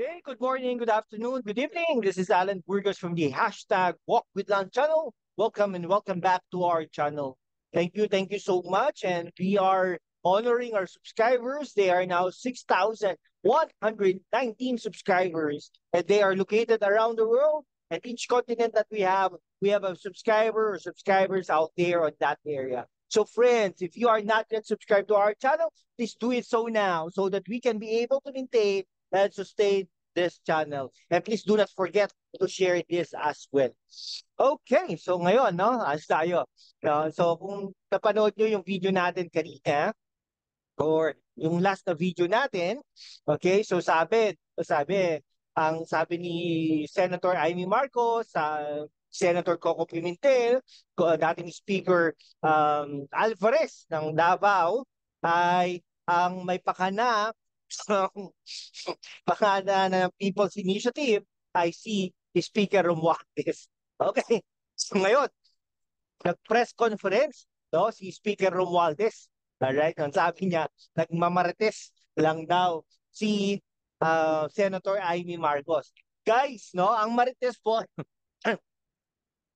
Hey, good morning, good afternoon, good evening. This is Alan Burgos from the hashtag Walk with Land channel. Welcome and welcome back to our channel. Thank you so much. And we are honoring our subscribers. They are now 6,119 subscribers, and they are located around the world. And each continent that we have a subscriber or subscribers out there on that area. So, friends, if you are not yet subscribed to our channel, please do it so now so that we can be able to maintain and sustain this channel. And please do not forget to share this as well. Okay, so ngayon, no, as tayo. So kung napanood nyo yung video natin kanina, or yung last na video natin, okay, so sabi ni Senator Amy Marcos, Senator Coco Pimentel, dating Speaker Alvarez ng Davao, ay ang may pakana pakana ng People's Initiative ay si Speaker Romualdez. Okay, so ngayon, nag-press conference, no, si Speaker Romualdez. Alright, ang sabi niya, nagmamarites lang daw si Senator Amy Marcos. Guys, no, ang marites po,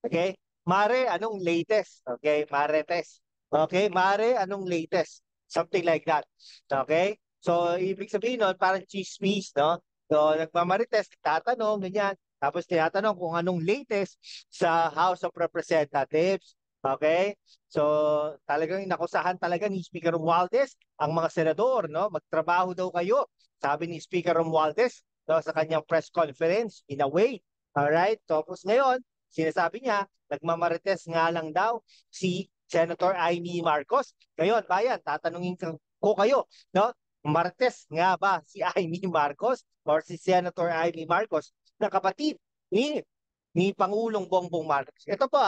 okay, Mare, anong latest? Okay, Marites. Okay, Mare, anong latest? Something like that. Okay? So, ibig sabihin nun, parang chismis, no? So, nagmamarites, tatanong, ganyan. Tapos tinatanong kung anong latest sa House of Representatives. Okay? So, talagang inakusahan talaga ni Speaker Romualdez ang mga senador, no? Magtrabaho daw kayo, sabi ni Speaker Romualdez, no, sa kanyang press conference, in a way. Alright? Tapos ngayon, sinasabi niya, nagmamarites nga lang daw si Senator Amy Marcos. Ngayon, bayan, tatanungin ko kayo, no? Marites nga ba si Amy Marcos or si Senator Amy Marcos na kapatid ni Pangulong Bongbong Marcos? Ito po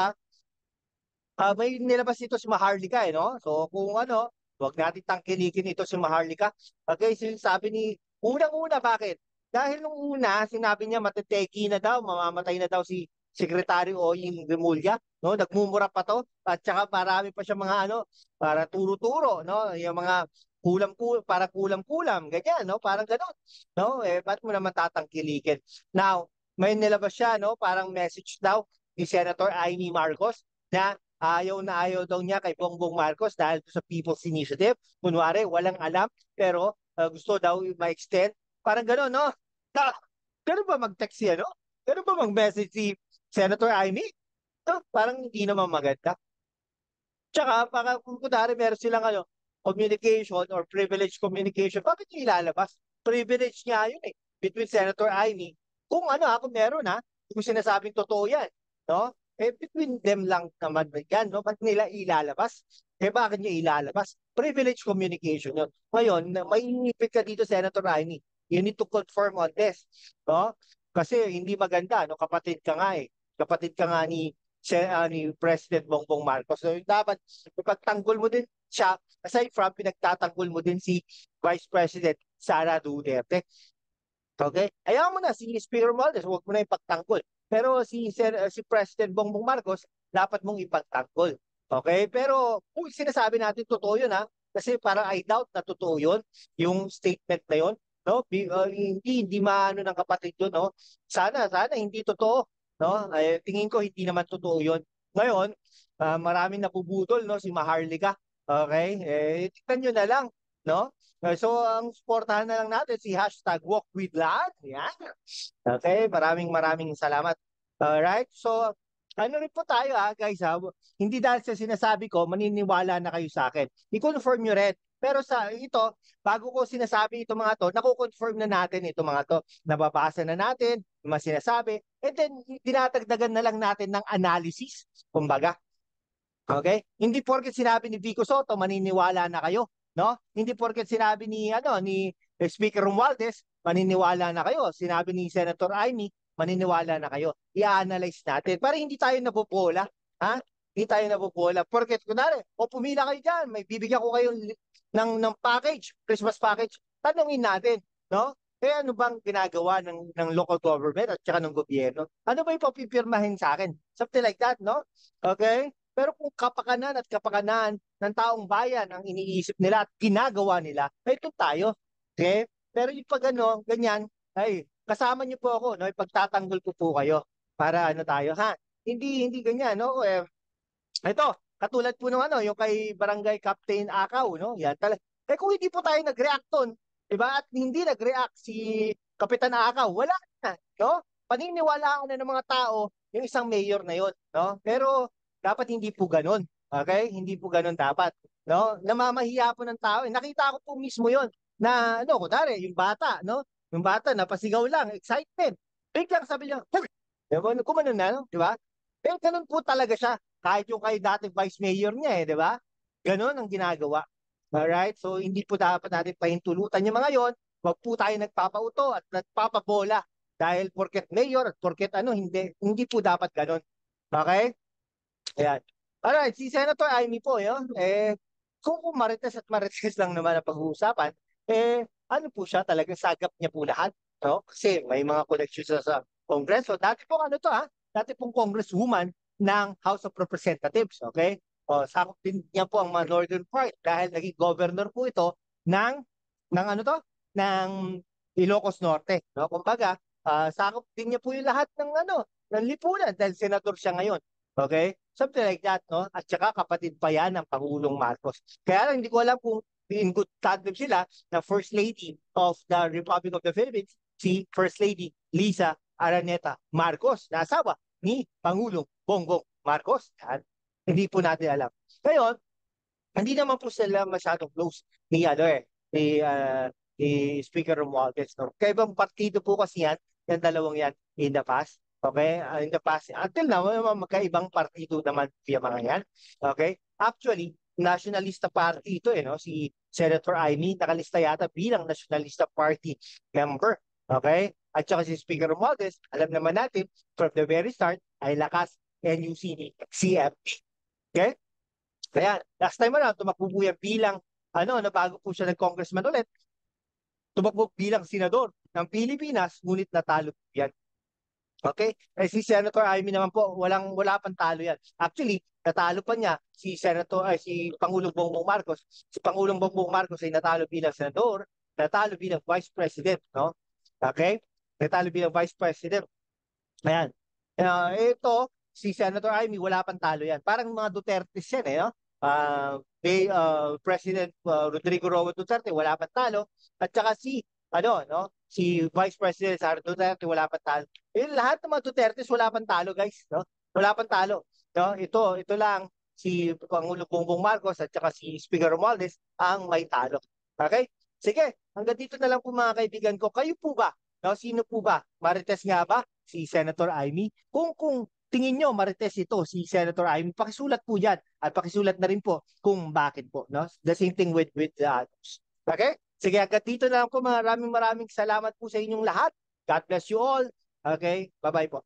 may nilabas ito si Maharlika no? So kung ano, wag natin tangkilikin ito si Maharlika. Okay, sinasabi ni unang-una bakit? Dahil nung una, sinabi niya mateteki na daw, mamamatay na daw si Secretary Oying Remulla, no? Nagmumura pa to at saka marami pa siya mga ano, para turo-turo, no? Yung mga para kulam-kulam, ganyan, no? Parang gano'n, no? Ba't mo naman tatangkilikin? Now, may nilabas siya, no? Parang message daw ni Senator Amy Marcos na ayaw daw niya kay Bongbong Marcos dahil sa People's Initiative. Kunwari, walang alam, pero gusto daw ma-extend. Parang gano'n, no? Na, Ganun ba mag-text siya, no? Ganun ba mag-message si Senator Amy? No? Parang hindi naman maganda. Tsaka, kung kunwari meron silang communication or privilege communication, bakit niya ilalabas? Privilege niya yun between Senator Amy. Kung kung meron kung sinasabing totoo yan, no? Between them lang naman yan, no? Ba't nila ilalabas? Bakit niya ilalabas? Privilege communication yun. Ngayon, may inipit ka dito, Senator Amy. You need to confirm on this, no? Kasi hindi maganda, no? Kapatid ka nga Kapatid ka nga ni President Bongbong Marcos. So dapat ipagtanggol mo din siya, aside from pinagtatanggol mo din si Vice President Sara Duterte. Okay? Ayaw mo na si Speaker Romualdez, huwag mo na ipagtanggol. Pero si President Bongbong Marcos, dapat mong ipagtanggol. Okay? Pero kung sinasabi natin totoo yun kasi parang I doubt na totoo yun, yung statement na yun. No? Hindi maano ng kapatid yun, no? Sana hindi totoo, no? Tingin ko hindi naman totoo yun. Ngayon, maraming napubudol, no, si Maharlika. Okay? Tingnan nyo na lang, no? So, ang suportahan na lang natin si hashtag Walk with Land. Yan. Okay, maraming salamat. Alright, so ano rin po tayo guys Hindi dahil sa sinasabi ko, maniniwala na kayo sa akin. I-confirm nyo rin. Pero sa ito, bago ko sinasabi ito mga to, nako-confirm na natin ito mga to. Nababasa na natin, yung mga sinasabi, and then dinatagdagan na lang natin ng analysis, kumbaga. Okay? Hindi porket sinabi ni Vico Soto, maniniwala na kayo, no? Hindi porket sinabi ni Speaker Romualdez, maniniwala na kayo. Sinabi ni Senator Amy, maniniwala na kayo. I-analyze natin para hindi tayo napopola, ha? Hindi tayo napopola. Porket kunwari, o pumila kayo diyan, may bibigyan ko kayo ng package, Christmas package. Tanungin natin, no? Ano bang ginagawa ng local government at saka ng gobyerno? Ano ba yung papipirmahin sa akin? Something like that, no? Okay? Pero kung kapakanan at kapakanan ng taong bayan ang iniisip nila at ginagawa nila, ito tayo. Okay? Pero yung pag ganyan, ay, kasama niyo po ako, no? Ipagtatanggol ko po kayo para ano tayo, ha? Hindi ganyan, no? Ito, katulad po ng ano, yung kay Barangay Captain Akaw, no? Yan talaga. Kung hindi po tayo nag-react doon, 'di ba? At hindi nag-react si Kapitan Akaw, wala na, no? Paniniwalaan na ng mga tao yung isang mayor na 'yon, no? Pero dapat hindi po ganoon. Okay? Hindi po ganoon dapat, no? Namamahiya po ng tao. Nakita ko po mismo 'yon na ano, kunwari, yung bata, no? Yung bata napasigaw lang, excitement. Biglang sabi niya, "Hug!" Kumano na, no? 'Di ba? Pero ganun po talaga siya. Kahit yung kay dating vice mayor niya, di ba? Ganon ang ginagawa. Alright? So, hindi po dapat natin pahintulutan yung mga yon. Huwag po tayo nagpapauto at nagpapabola. Dahil porket mayor at porket ano, hindi po dapat ganon. Okay? Ayan. Alright, si Senator Amy po, yun. Kung marites at marites lang naman ang pag-uusapan, ano po siya, talagang sagap niya po lahat. No? Kasi may mga connections sa Kongreso. Dati po ano to, ha? Dati pong congresswoman ng House of Representatives, okay? O, sakop din niya po ang mga northern part dahil naging governor po ito ng ano to? Ng Ilocos Norte, no? Kumbaga, sakop din niya po yung lahat ng ano, ng lipunan dahil senador siya ngayon. Okay? Something like that, no? At saka kapatid pa yan ng Pangulong Marcos. Kaya lang hindi ko alam kung in good tandem sila na First Lady of the Republic of the Philippines, si First Lady Lisa Araneta Marcos, na asawa ni Pangulong Bongbong Marcos. Yan. Hindi po natin alam. Ngayon, hindi naman po sila masyadong close ni ni Speaker Romualdez, no? Kaya ibang partido po kasi yan, yung dalawang yan in the past. Okay? In the past, until now, may mga magkaibang partido naman yung mga yan. Okay? Actually, nationalista party ito, no? Si Senator Amy, nakalista yata bilang nationalista party member. Okay? At saka si Speaker Romualdez, alam naman natin, from the very start, ay lakas NUCD, CFP. Okay? Kaya, last time around, tumakbo po yan bilang, bago po siya nag-congressman ulit, tumakbo bilang senador ng Pilipinas, ngunit natalo po yan. Okay? Si Senator Amy naman po, wala pang talo yan. Actually, natalo pa niya si Pangulong Bongbong Marcos. Si Pangulong Bongbong Marcos ay natalo bilang senador, natalo bilang vice president, no? Okay? Natalo bilang vice president. Ayan. Ito, si Senator Amy, wala pang talo yan. Parang mga Duterte yan, no? President Rodrigo Roa Duterte, wala pang talo. At saka si Vice President Sara Duterte, wala pang talo. Lahat ng mga Duterte, wala pang talo, guys, no? Wala pang talo. No? Ito lang, si Pangulong Bongbong Marcos at saka si Speaker Romualdez ang may talo. Okay? Sige, hanggang dito na lang po mga kaibigan ko. Kayo po ba? No, sino po ba? Marites nga ba? Si Senator Amy? Kung tingin nyo marites ito, si Senator Amy, pakisulat po dyan. At pakisulat na rin po kung bakit po. No? The same thing with the others. Okay? Sige, hanggang dito na lang po. Maraming salamat po sa inyong lahat. God bless you all. Okay? Bye-bye po.